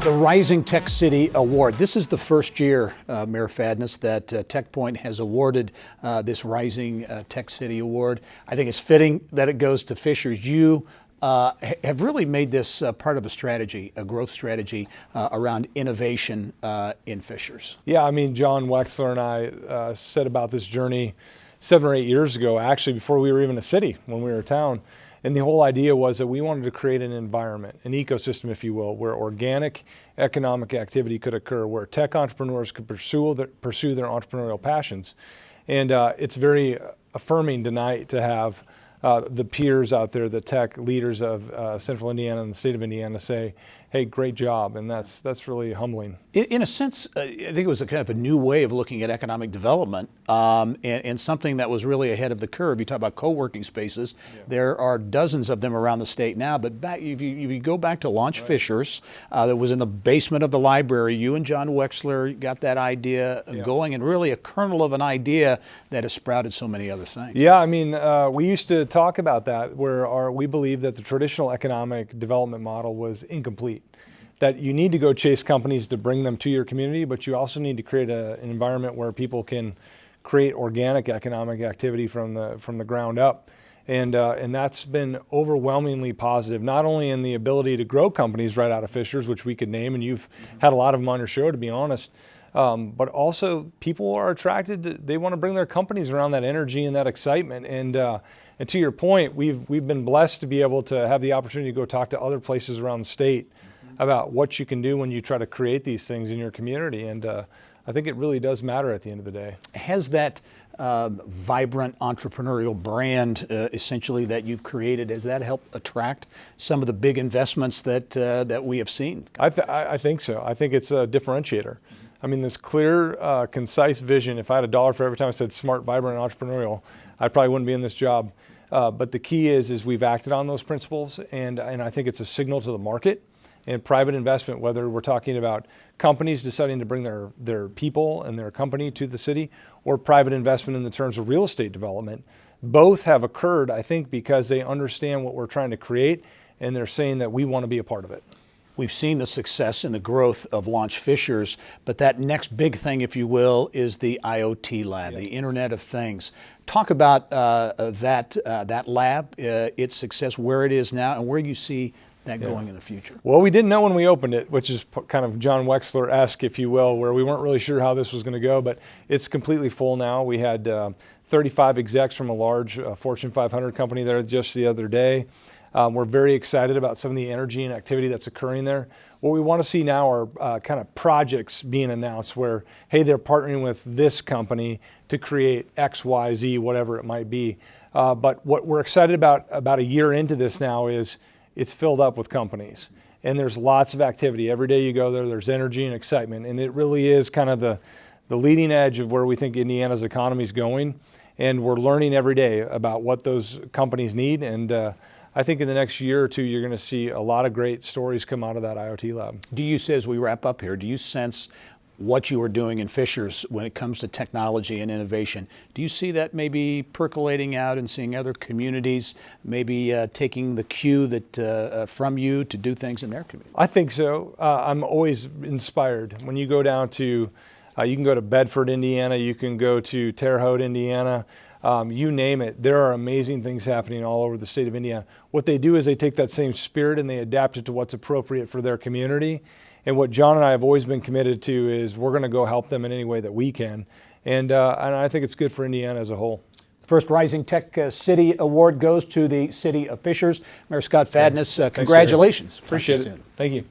The Rising Tech City Award. This is the first year, Mayor Fadness, that TechPoint has awarded this Rising Tech City Award. I think it's fitting that it goes to Fishers. You have really made this part of a strategy, a growth strategy around innovation in Fishers. Yeah, I mean, John Wexler and I set about this journey 7 or 8 years ago, actually before we were even a city, when we were a town. And the whole idea was that we wanted to create an environment, an ecosystem, if you will, where organic economic activity could occur, where tech entrepreneurs could pursue their entrepreneurial passions. And it's very affirming tonight to have the peers out there, the tech leaders of Central Indiana and the state of Indiana say, hey, great job, and that's really humbling. In a sense, I think it was a kind of a new way of looking at economic development and something that was really ahead of the curve. You talk about co-working spaces. Yeah. There are dozens of them around the state now, but if you go back to Launch Fishers, that was in the basement of the library, you and John Wexler got that idea going, and really a kernel of an idea that has sprouted so many other things. Yeah, I mean, we used to talk about that, where we believe that the traditional economic development model was incomplete. That you need to go chase companies to bring them to your community, but you also need to create an environment where people can create organic economic activity from the ground up. And that's been overwhelmingly positive, not only in the ability to grow companies right out of Fishers, which we could name, and you've had a lot of them on your show, to be honest, but also people are attracted to, they want to bring their companies around that energy and that excitement. And to your point, we've been blessed to be able to have the opportunity to go talk to other places around the state about what you can do when you try to create these things in your community. And I think it really does matter at the end of the day. Has that vibrant entrepreneurial brand essentially that you've created, has that helped attract some of the big investments that we have seen? I think so. I think it's a differentiator. I mean, this clear, concise vision, if I had $1 for every time I said smart, vibrant, and entrepreneurial, I probably wouldn't be in this job. But the key is we've acted on those principles, and I think it's a signal to the market and private investment, whether we're talking about companies deciding to bring their people and their company to the city, or private investment in the terms of real estate development. Both have occurred, I think, because they understand what we're trying to create, and they're saying that we want to be a part of it. We've seen the success and the growth of Launch Fishers, but that next big thing, if you will, is the IoT Lab, the Internet of Things. Talk about that lab, its success, where it is now, and where you see that going in the future. Well, we didn't know when we opened it, which is kind of John Wexler-esque, if you will, where we weren't really sure how this was going to go, but it's completely full now. We had 35 execs from a large Fortune 500 company there just the other day. We're very excited about some of the energy and activity that's occurring there. What we want to see now are kind of projects being announced where, hey, they're partnering with this company to create X, Y, Z, whatever it might be. But what we're excited about a year into this now is it's filled up with companies. And there's lots of activity. Every day you go there, there's energy and excitement. And it really is kind of the leading edge of where we think Indiana's economy is going. And we're learning every day about what those companies need. And I think in the next year or two, you're going to see a lot of great stories come out of that IoT lab. Do you, as we wrap up here, do you sense what you are doing in Fishers when it comes to technology and innovation? Do you see that maybe percolating out and seeing other communities maybe taking the cue that from you to do things in their community? I think so. I'm always inspired. When you go down to, you can go to Bedford, Indiana, you can go to Terre Haute, Indiana, you name it. There are amazing things happening all over the state of Indiana. What they do is they take that same spirit and they adapt it to what's appropriate for their community. And what John and I have always been committed to is we're going to go help them in any way that we can. And I think it's good for Indiana as a whole. The first Rising Tech City Award goes to the city of Fishers. Mayor Scott Fadness, congratulations. Appreciate it. Thank you.